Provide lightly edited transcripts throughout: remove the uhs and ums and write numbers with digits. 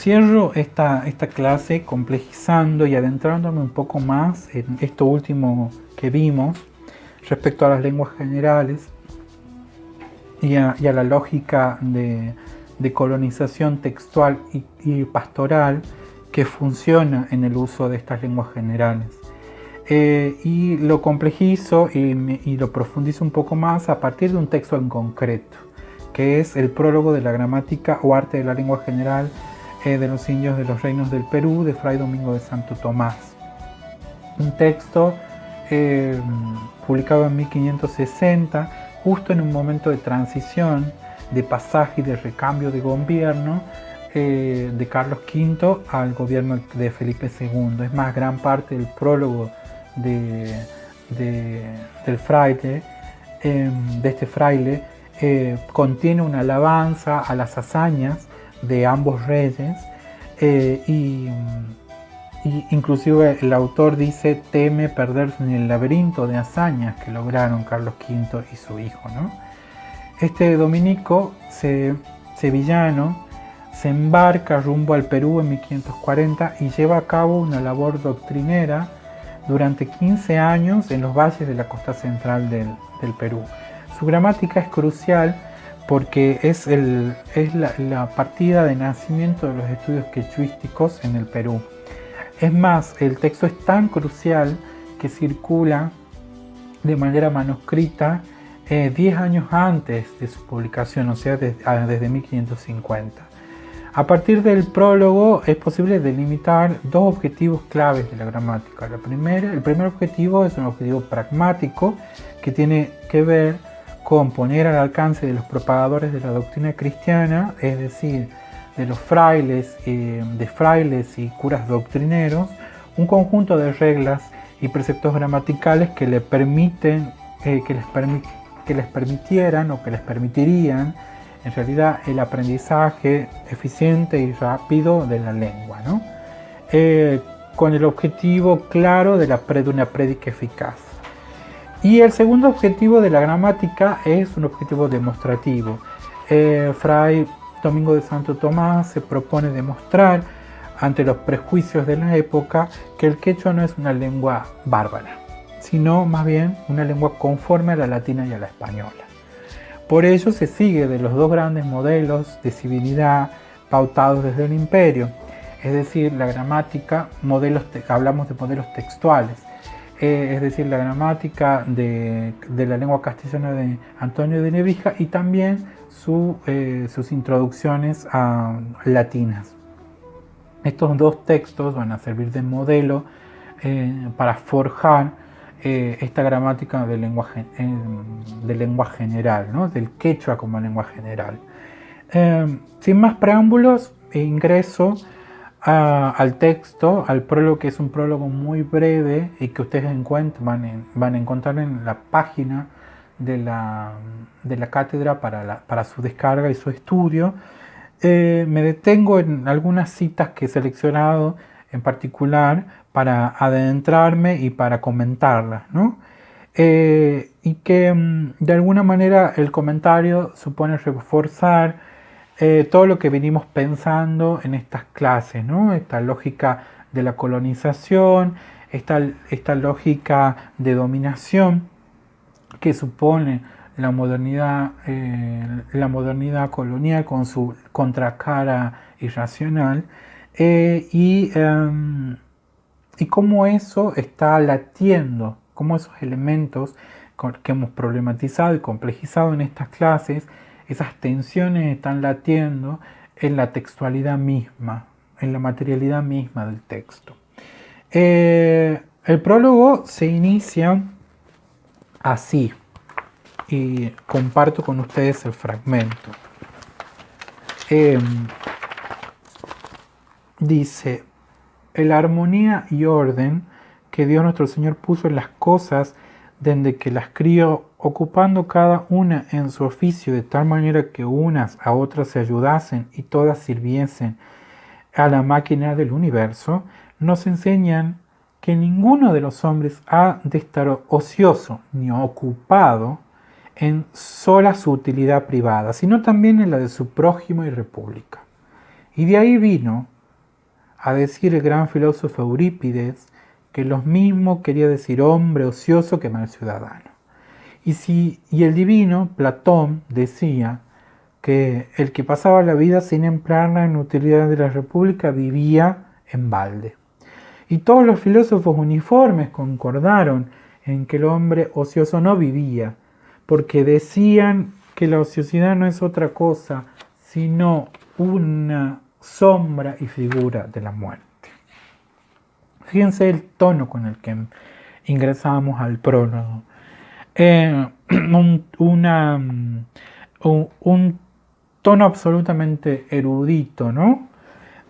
cierro esta clase complejizando y adentrándome un poco más en esto último que vimos respecto a las lenguas generales y a la lógica de colonización textual y pastoral que funciona en el uso de estas lenguas generales. Y lo complejizo y lo profundizo un poco más a partir de un texto en concreto, que es el prólogo de la gramática o arte de la lengua general de los indios de los reinos del Perú, de Fray Domingo de Santo Tomás. Un texto publicado en 1560, justo en un momento de transición, de pasaje y de recambio de gobierno de Carlos V al gobierno de Felipe II. Es más, gran parte del prólogo del fraile, de este fraile, contiene una alabanza a las hazañas de ambos reyes y inclusive el autor dice teme perderse en el laberinto de hazañas que lograron Carlos V y su hijo, ¿no? Este dominico sevillano se embarca rumbo al Perú en 1540 y lleva a cabo una labor doctrinera durante 15 años en los valles de la costa central del Perú. Su gramática es crucial porque es la partida de nacimiento de los estudios quechuísticos en el Perú. Es más, el texto es tan crucial que circula de manera manuscrita 10 años antes de su publicación, o sea, desde 1550. A partir del prólogo es posible delimitar dos objetivos claves de la gramática. El primer objetivo es un objetivo pragmático que tiene que ver con poner al alcance de los propagadores de la doctrina cristiana, es decir, de los frailes y curas doctrineros, un conjunto de reglas y preceptos gramaticales que les permitieran o que les permitirían en realidad el aprendizaje eficiente y rápido de la lengua, ¿no? Con el objetivo claro de una prédica eficaz. Y el segundo objetivo de la gramática es un objetivo demostrativo. Fray Domingo de Santo Tomás se propone demostrar ante los prejuicios de la época que el quechua no es una lengua bárbara, sino más bien una lengua conforme a la latina y a la española. Por ello se sigue de los dos grandes modelos de civilidad pautados desde el imperio, es decir, la gramática, hablamos de modelos textuales, es decir, la gramática de la lengua castellana de Antonio de Nebrija y también sus introducciones latinas. Estos dos textos van a servir de modelo para forjar esta gramática de lengua general, ¿no? Del quechua como lengua general. Sin más preámbulos, ingreso al texto, al prólogo, que es un prólogo muy breve y que ustedes van a encontrar en la página de la cátedra para su descarga y su estudio. Me detengo en algunas citas que he seleccionado en particular para adentrarme y para comentarlas, ¿no? Y que de alguna manera el comentario supone reforzar todo lo que venimos pensando en estas clases, ¿no? Esta lógica de la colonización, esta lógica de dominación que supone la modernidad colonial con su contracara irracional, y cómo eso está latiendo, cómo esos elementos que hemos problematizado y complejizado en estas clases, esas tensiones están latiendo en la textualidad misma, en la materialidad misma del texto. El prólogo se inicia así, y comparto con ustedes el fragmento. Dice: la armonía y orden que Dios nuestro Señor puso en las cosas desde que las crió, ocupando cada una en su oficio de tal manera que unas a otras se ayudasen y todas sirviesen a la máquina del universo, nos enseñan que ninguno de los hombres ha de estar ocioso ni ocupado en sola su utilidad privada, sino también en la de su prójimo y república. Y de ahí vino a decir el gran filósofo Eurípides que lo mismo quería decir hombre ocioso que mal ciudadano. Y el divino, Platón, decía que el que pasaba la vida sin emplearla en utilidad de la república vivía en balde. Y todos los filósofos uniformes concordaron en que el hombre ocioso no vivía, porque decían que la ociosidad no es otra cosa sino una sombra y figura de la muerte. Fíjense el tono con el que ingresábamos al prólogo. Un tono absolutamente erudito, ¿no?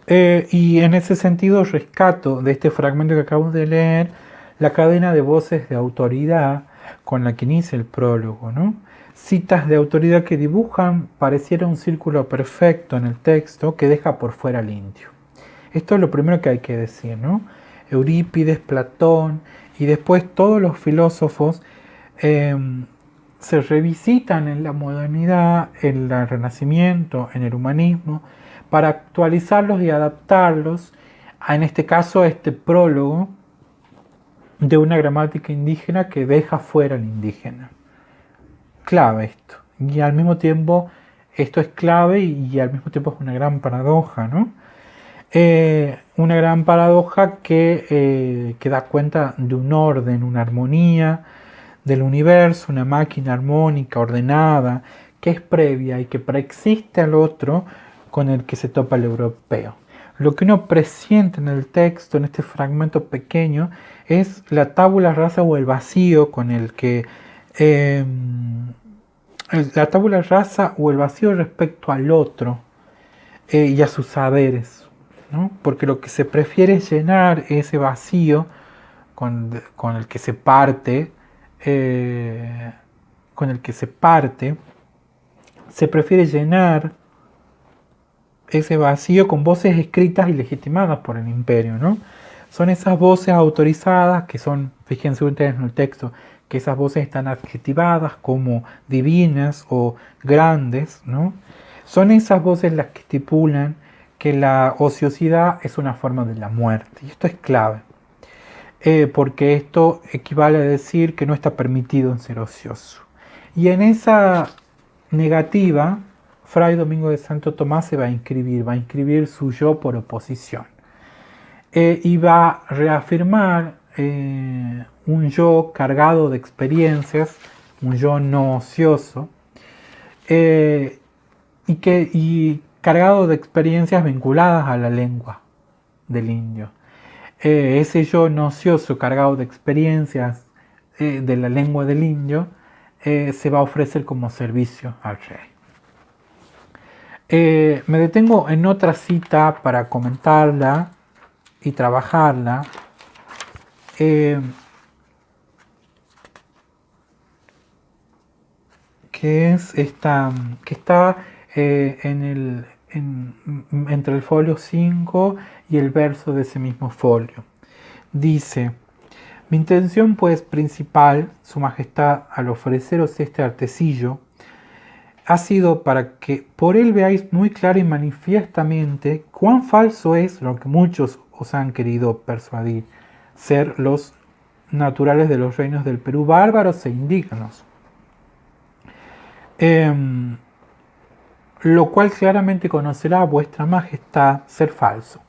Y en ese sentido rescato de este fragmento que acabo de leer la cadena de voces de autoridad con la que inicia el prólogo, ¿no? Citas de autoridad que dibujan pareciera un círculo perfecto en el texto que deja por fuera al indio. Esto es lo primero que hay que decir, ¿no? Eurípides, Platón y después todos los filósofos se revisitan en la modernidad, en el Renacimiento, en el humanismo, para actualizarlos y adaptarlos a, en este caso, a este prólogo de una gramática indígena que deja fuera al indígena. Clave esto. Y al mismo tiempo, esto es clave y al mismo tiempo es una gran paradoja, ¿no? Una gran paradoja que da cuenta de un orden, una armonía del universo, una máquina armónica, ordenada, que es previa y que preexiste al otro con el que se topa el europeo. Lo que uno presiente en el texto, en este fragmento pequeño, es la tabula rasa o el vacío con el que la tabula rasa o el vacío respecto al otro y a sus saberes, ¿no? Porque lo que se prefiere es llenar ese vacío con el que se parte, se prefiere llenar ese vacío con voces escritas y legitimadas por el imperio, ¿no? Son esas voces autorizadas que son, fíjense ustedes en el texto, que esas voces están adjetivadas como divinas o grandes, ¿no? Son esas voces las que estipulan que la ociosidad es una forma de la muerte. Y esto es clave, porque esto equivale a decir que no está permitido ser ocioso. Y en esa negativa, Fray Domingo de Santo Tomás se va a inscribir su yo por oposición. Y va a reafirmar un yo cargado de experiencias, un yo no ocioso, y cargado de experiencias vinculadas a la lengua del indio. Ese yo no ocioso, cargado de experiencias de la lengua del indio, se va a ofrecer como servicio al rey. Me detengo en otra cita para comentarla y trabajarla, que es esta, que está entre el folio 5 y el verso de ese mismo folio. Dice: mi intención pues principal, Su Majestad, al ofreceros este artecillo, ha sido para que por él veáis muy claro y manifiestamente cuán falso es lo que muchos os han querido persuadir, ser los naturales de los reinos del Perú bárbaros e indignos. Lo cual claramente conocerá vuestra majestad ser falso,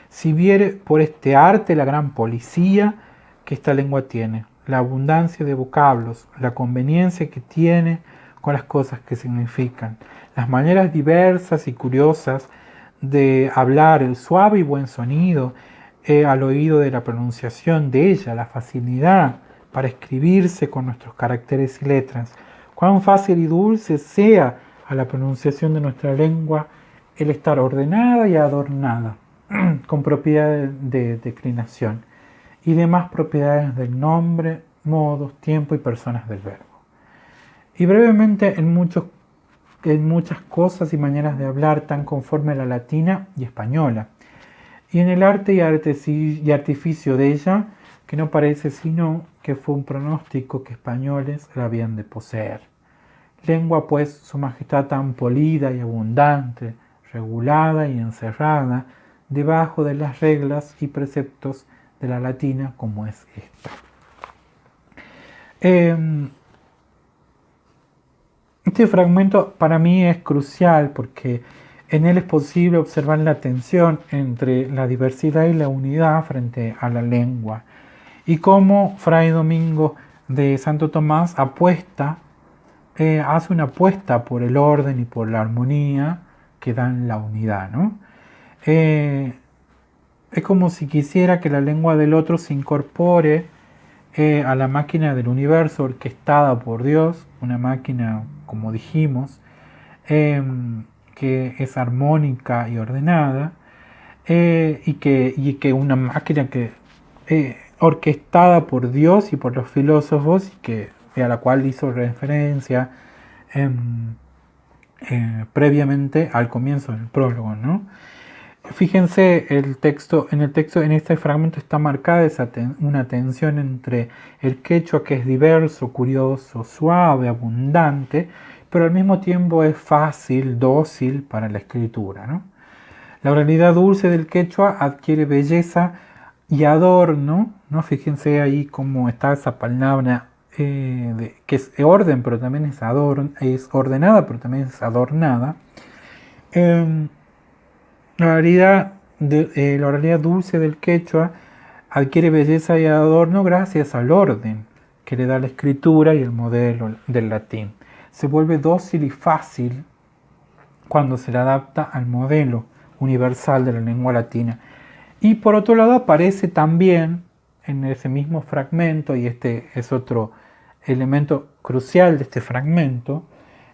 si viere por este arte la gran policía que esta lengua tiene, la abundancia de vocablos, la conveniencia que tiene con las cosas que significan, las maneras diversas y curiosas de hablar, el suave y buen sonido al oído de la pronunciación de ella, la facilidad para escribirse con nuestros caracteres y letras, cuán fácil y dulce sea a la pronunciación de nuestra lengua el estar ordenada y adornada, con propiedades de declinación y demás propiedades del nombre, modos, tiempo y personas del verbo. Y brevemente en muchas cosas y maneras de hablar tan conforme a la latina y española, y en el arte y artificio de ella, que no parece sino que fue un pronóstico que españoles la habían de poseer. Lengua pues, Su Majestad tan polida y abundante, regulada y encerrada debajo de las reglas y preceptos de la latina como es esta. Este fragmento para mí es crucial porque en él es posible observar la tensión entre la diversidad y la unidad frente a la lengua y cómo Fray Domingo de Santo Tomás hace una apuesta por el orden y por la armonía que dan la unidad, ¿no? Es como si quisiera que la lengua del otro se incorpore a la máquina del universo orquestada por Dios, una máquina, como dijimos, que es armónica y ordenada, y que una máquina que orquestada por Dios y por los filósofos, y a la cual hizo referencia previamente al comienzo del prólogo, ¿no? Fíjense, en este fragmento está marcada una tensión entre el quechua, que es diverso, curioso, suave, abundante, pero al mismo tiempo es fácil, dócil para la escritura, ¿no? La oralidad dulce del quechua adquiere belleza y adorno, ¿no? Fíjense ahí cómo está esa palabra que es orden, pero también es ordenada, pero también es adornada. La oralidad dulce del quechua adquiere belleza y adorno gracias al orden que le da la escritura y el modelo del latín. Se vuelve dócil y fácil cuando se le adapta al modelo universal de la lengua latina. Y por otro lado aparece también en ese mismo fragmento, y este es otro elemento crucial de este fragmento,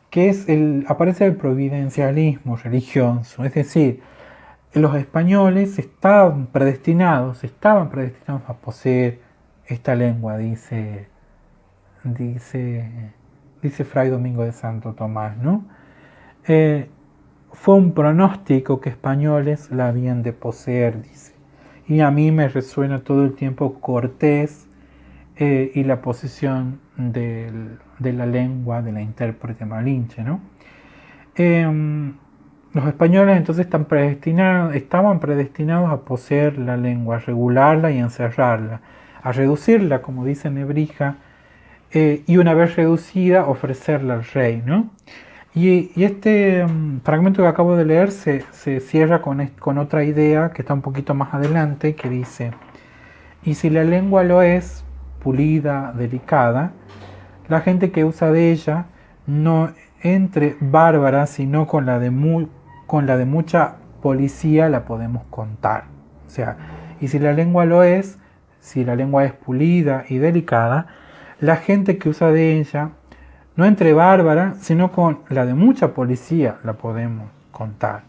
que aparece el providencialismo religioso, es decir, los españoles estaban predestinados a poseer esta lengua, dice Fray Domingo de Santo Tomás, ¿no? Fue un pronóstico que españoles la habían de poseer, dice. Y a mí me resuena todo el tiempo Cortés y la posesión de la lengua de la intérprete Malinche, ¿no? Los españoles entonces estaban predestinados a poseer la lengua, a regularla y encerrarla, a reducirla, como dice Nebrija, y una vez reducida, ofrecerla al rey, ¿no? Y este fragmento que acabo de leer se cierra con otra idea que está un poquito más adelante, que dice: y si la lengua lo es, pulida, delicada, la gente que usa de ella no entre bárbara, sino con la de mucha policía la podemos contar. O sea, y si la lengua lo es, si la lengua es pulida y delicada, la gente que usa de ella no entre bárbara, sino con la de mucha policía la podemos contar.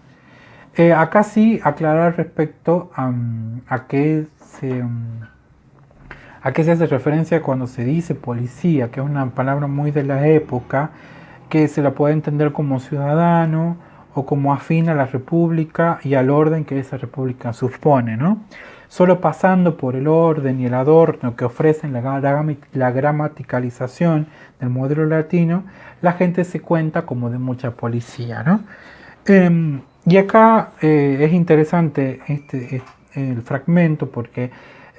Acá sí aclarar respecto a qué se hace referencia cuando se dice policía, que es una palabra muy de la época, que se la puede entender como ciudadano o como afín a la república y al orden que esa república supone, ¿no? Solo pasando por el orden y el adorno que ofrecen la gramaticalización del modelo latino, la gente se cuenta como de mucha policía, ¿no? Y acá es interesante el fragmento porque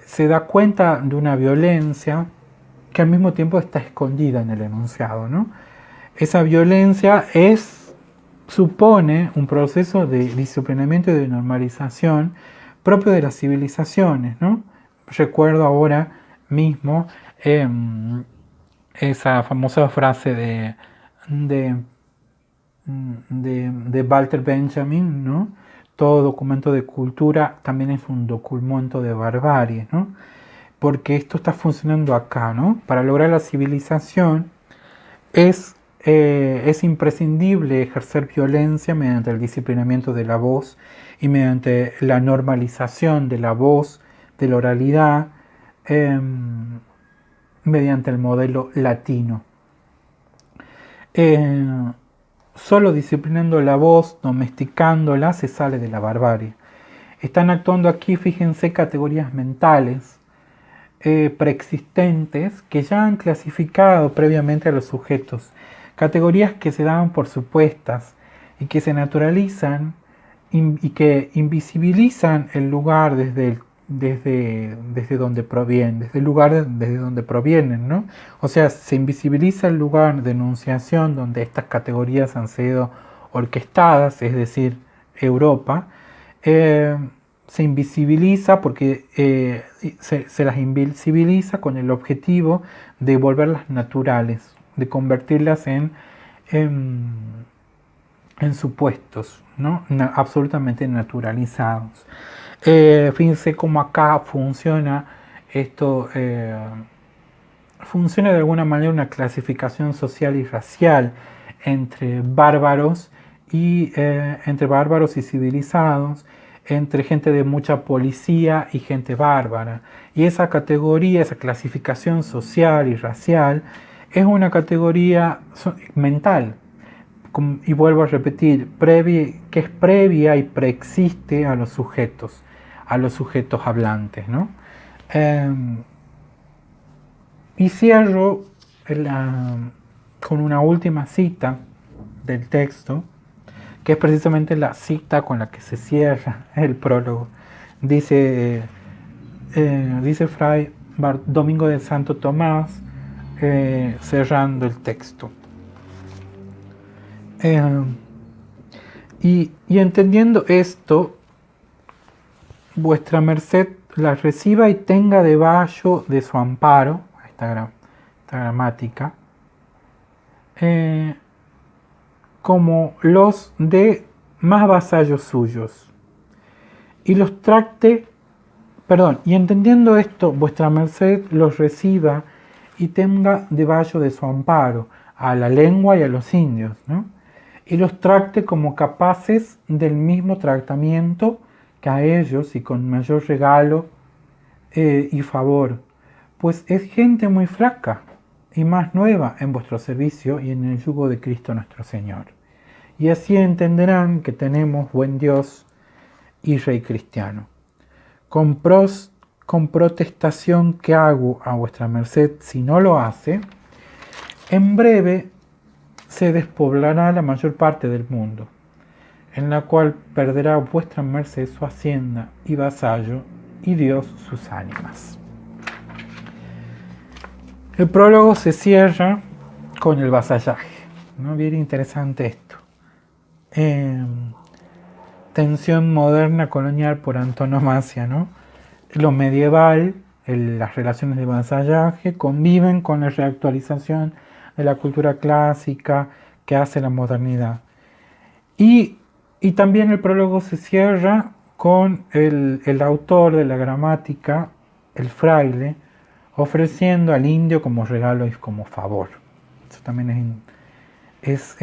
se da cuenta de una violencia que al mismo tiempo está escondida en el enunciado, ¿no? Esa violencia supone un proceso de disciplinamiento y de normalización propio de las civilizaciones, ¿no? Recuerdo ahora mismo esa famosa frase de Walter Benjamin, ¿no? Todo documento de cultura también es un documento de barbarie, ¿no? Porque esto está funcionando acá, ¿no? Para lograr la civilización es imprescindible ejercer violencia mediante el disciplinamiento de la voz y mediante la normalización de la voz, de la oralidad, mediante el modelo latino. Solo disciplinando la voz, domesticándola, se sale de la barbarie. Están actuando aquí, fíjense, categorías mentales preexistentes que ya han clasificado previamente a los sujetos. Categorías que se daban por supuestas y que se naturalizan y que invisibilizan el lugar desde donde provienen, desde el lugar desde donde provienen, ¿no? O sea, se invisibiliza el lugar de enunciación donde estas categorías han sido orquestadas, es decir, Europa, eh, se invisibiliza porque se las invisibiliza con el objetivo de volverlas naturales, de convertirlas en en supuestos, ¿no? Absolutamente naturalizados. Fíjense cómo acá funciona esto, funciona de alguna manera una clasificación social y racial entre bárbaros entre bárbaros y civilizados, entre gente de mucha policía y gente bárbara. Y esa categoría, esa clasificación social y racial, es una categoría mental, y vuelvo a repetir, que es previa y preexiste a los sujetos hablantes, ¿no? Y cierro con una última cita del texto, que es precisamente la cita con la que se cierra el prólogo. Dice Fray Domingo de Santo Tomás, cerrando el texto. Y entendiendo esto, vuestra merced la reciba y tenga debajo de su amparo, esta gramática, como los de más vasallos suyos, y los trate, y entendiendo esto, vuestra merced los reciba y tenga debajo de su amparo a la lengua y a los indios, ¿no? Y los trate como capaces del mismo tratamiento que a ellos y con mayor regalo y favor, pues es gente muy flaca y más nueva en vuestro servicio y en el yugo de Cristo nuestro Señor. Y así entenderán que tenemos buen Dios y Rey cristiano. Con protestación que hago a vuestra merced, si no lo hace, en breve se despoblará la mayor parte del mundo, en la cual perderá vuestra merced su hacienda y vasallo, y Dios sus ánimas. El prólogo se cierra con el vasallaje, ¿no? Bien interesante esto. Tensión moderna colonial por antonomasia, ¿no? Lo medieval, las relaciones de vasallaje conviven con la reactualización de la cultura clásica que hace la modernidad. Y también el prólogo se cierra con el autor de la gramática, el fraile, ofreciendo al indio como regalo y como favor. Eso también es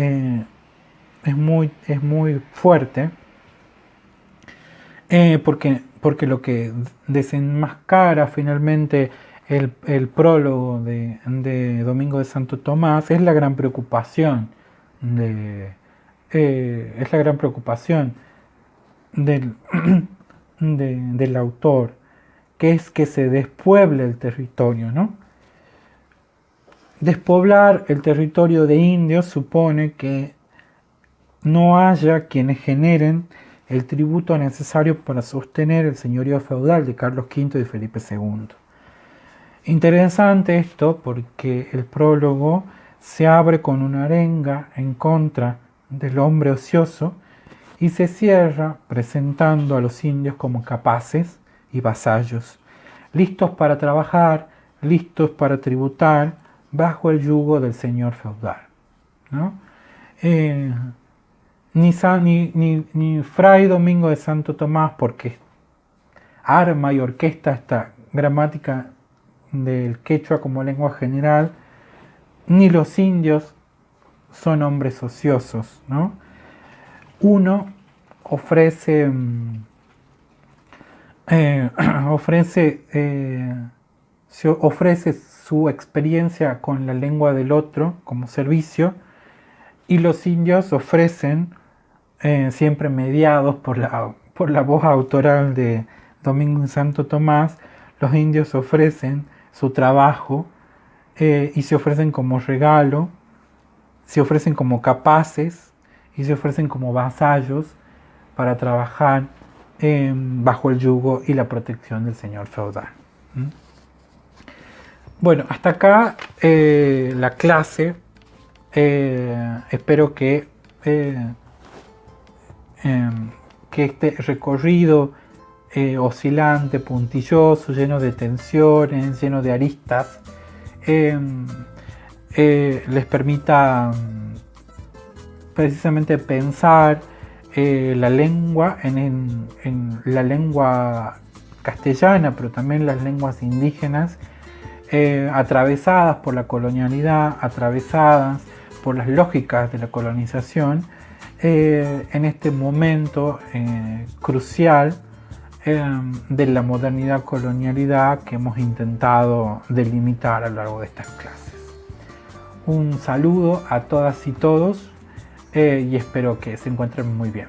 muy fuerte, porque lo que desenmascara finalmente el prólogo de Domingo de Santo Tomás es la gran preocupación del autor, que es que se despueble el territorio, ¿no? Despoblar el territorio de indios supone que no haya quienes generen el tributo necesario para sostener el señorío feudal de Carlos V y Felipe II. Interesante esto porque el prólogo se abre con una arenga en contra del hombre ocioso y se cierra presentando a los indios como capaces y vasallos, listos para trabajar, listos para tributar bajo el yugo del señor feudal, ¿no? Ni Fray Domingo de Santo Tomás, porque arma y orquesta esta gramática del quechua como lengua general, ni los indios son hombres ociosos, ¿no? Uno ofrece su experiencia con la lengua del otro como servicio, y los indios ofrecen, siempre mediados por la voz autoral de Domingo de Santo Tomás, los indios ofrecen su trabajo y se ofrecen como regalo, se ofrecen como capaces y se ofrecen como vasallos para trabajar bajo el yugo y la protección del señor feudal. Bueno, hasta acá la clase. Espero que este recorrido oscilante, puntilloso, lleno de tensiones, lleno de aristas, les permita precisamente pensar la lengua en la lengua castellana, pero también las lenguas indígenas, atravesadas por la colonialidad, atravesadas por las lógicas de la colonización, en este momento crucial de la modernidad-colonialidad que hemos intentado delimitar a lo largo de estas clases. Un saludo a todas y todos y espero que se encuentren muy bien.